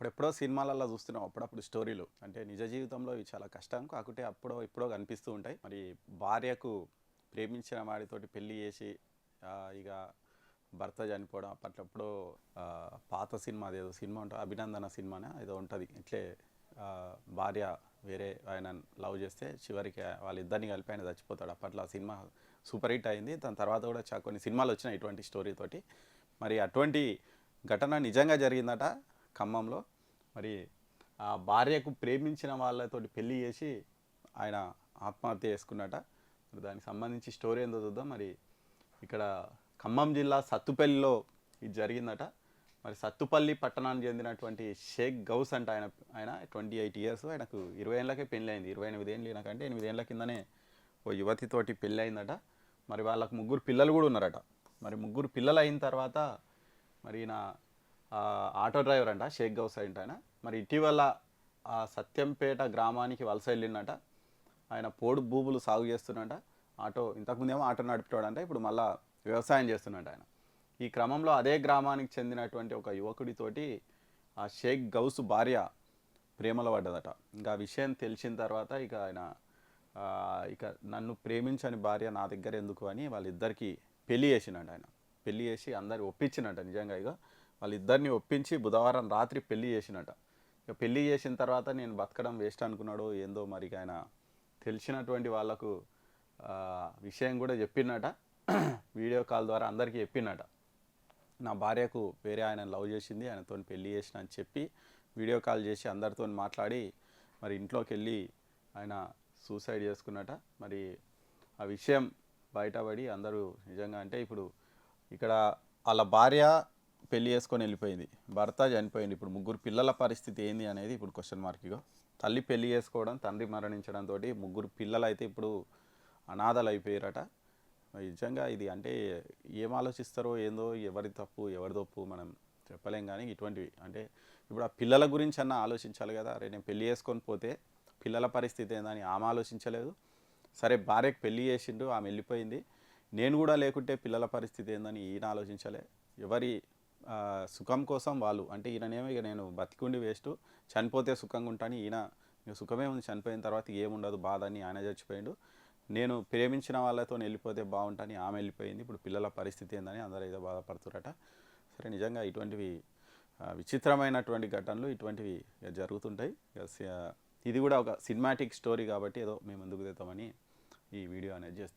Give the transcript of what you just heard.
అప్పుడెప్పుడో సినిమాలలో చూస్తున్నాం అప్పుడప్పుడు స్టోరీలు. అంటే నిజ జీవితంలో ఇవి చాలా కష్టం. కాకుంటే అప్పుడో ఇప్పుడో కనిపిస్తూ ఉంటాయి. మరి భార్యకు ప్రేమించిన వాడితోటి పెళ్లి చేసి ఇక భర్త చనిపోవడం అప్పట్లెప్పుడో పాత సినిమా అదేదో సినిమా ఉంటుంది, అభినందన సినిమానే ఏదో ఉంటుంది. ఇట్లే భార్య వేరే ఆయన లవ్ చేస్తే చివరికి వాళ్ళిద్దరిని కలిపి ఆయన చచ్చిపోతాడు. అప్పట్లో ఆ సినిమా సూపర్ హిట్ అయింది. దాని తర్వాత కూడా కొన్ని సినిమాలు వచ్చినాయి ఇటువంటి స్టోరీతోటి. మరి అటువంటి ఘటన నిజంగా జరిగిందట ఖమ్మంలో. మరి ఆ భార్యకు ప్రేమించిన వాళ్ళతోటి పెళ్లి చేసి ఆయన ఆత్మహత్య చేసుకున్నట. మరి దానికి సంబంధించి స్టోరీ ఏందో చూద్దాం. మరి ఇక్కడ ఖమ్మం జిల్లా సత్తుపల్లిలో ఇది జరిగిందట. మరి సత్తుపల్లి పట్టణానికి చెందినటువంటి షేక్ గౌస్ అంట ఆయన 28 ఇయర్స్. ఆయనకు 20 ఏళ్ళకే పెళ్ళి అయింది. 28 ఏళ్ళు ఈయనకంటే 8 ఏళ్ళ కిందనే ఓ యువతితోటి పెళ్ళి అయిందట. మరి వాళ్ళకు 3 పిల్లలు కూడా ఉన్నారట. మరి 3 పిల్లలు అయిన తర్వాత మరి ఈయన ఆటో డ్రైవర్ అంట, షేక్ గౌస్ అంట ఆయన. మరి ఇటీవల ఆ సత్యంపేట గ్రామానికి వలస వెళ్ళిందట. ఆయన పోడు భూములు సాగు చేస్తున్నట. ఇంతకుముందేమో ఆటో నడిపేవాడంట, ఇప్పుడు మళ్ళీ వ్యవసాయం చేస్తున్నట్టు ఆయన. ఈ క్రమంలో అదే గ్రామానికి చెందినటువంటి ఒక యువకుడితోటి ఆ షేక్ గౌస్ భార్య ప్రేమలో పడ్డదట. ఇంకా ఆ విషయం తెలిసిన తర్వాత ఇక ఆయన ఇక నన్ను ప్రేమించని భార్య నా దగ్గర ఎందుకు అని వాళ్ళిద్దరికి పెళ్లి చేసినట్టు ఆయన. పెళ్లి చేసి అందరు ఒప్పించినట్ట. నిజంగా ఇక వాళ్ళిద్దరిని ఒప్పించి బుధవారం రాత్రి పెళ్లి చేసినట్ట. ఇక పెళ్లి చేసిన తర్వాత నేను బతకడం వేస్ట్ అనుకున్నాడు ఏందో. మరి ఆయన తెలిసినటువంటి వాళ్ళకు విషయం కూడా చెప్పినట. వీడియో కాల్ ద్వారా అందరికీ చెప్పినట. నా భార్యకు వేరే ఆయన లవ్ చేసింది, ఆయనతో పెళ్లి చేసిన అని చెప్పి వీడియో కాల్ చేసి అందరితో మాట్లాడి మరి ఇంట్లోకి వెళ్ళి ఆయన సూసైడ్ చేసుకున్నట. మరి ఆ విషయం బయటపడి అందరూ నిజంగా అంటే ఇప్పుడు ఇక్కడ వాళ్ళ భార్య పెళ్లి చేసుకొని వెళ్ళిపోయింది, భర్త చనిపోయింది. ఇప్పుడు 3 పిల్లల పరిస్థితి ఏంది అనేది ఇప్పుడు క్వశ్చన్ మార్క్. ఇగో తల్లి పెళ్లి చేసుకోవడం, తండ్రి మరణించడంతో 3 పిల్లలు అయితే ఇప్పుడు అనాథలు అయిపోయారట. నిజంగా ఇది అంటే ఏం ఆలోచిస్తారో ఏందో, ఎవరి తప్పు ఎవరి తప్పు మనం చెప్పలేం. కానీ ఇటువంటివి అంటే ఇప్పుడు ఆ పిల్లల గురించి అన్న ఆలోచించాలి కదా. అరే నేను పెళ్లి చేసుకొని పోతే పిల్లల పరిస్థితి ఏందని ఆమె ఆలోచించలేదు. సరే భార్యకు పెళ్లి చేసిండు, ఆమె వెళ్ళిపోయింది, నేను కూడా లేకుంటే పిల్లల పరిస్థితి ఏందని ఈయన ఆలోచించలే. ఎవరి సుఖం కోసం వాళ్ళు అంటే ఈయననేమో ఇక నేను బతికుండి వేస్ట్, చనిపోతే సుఖంగా ఉంటాను, ఈయన ఇక సుఖమే ఉంది, చనిపోయిన తర్వాత ఏముండదు బాధ అని ఆయన చచ్చిపోయిండు. నేను ప్రేమించిన వాళ్ళతో వెళ్ళిపోతే బాగుంటాను, ఆమె వెళ్ళిపోయింది, ఇప్పుడు పిల్లల పరిస్థితి ఏందని అందరూ ఏదో బాధపడుతురట. సరే నిజంగా ఇటువంటివి విచిత్రమైనటువంటి ఘటనలు ఇటువంటివి జరుగుతుంటాయి. ఇది కూడా ఒక సినిమాటిక్ స్టోరీ కాబట్టి ఏదో మేము ముందుకు తెద్దామని ఈ వీడియో అనేది చేస్తున్నాం.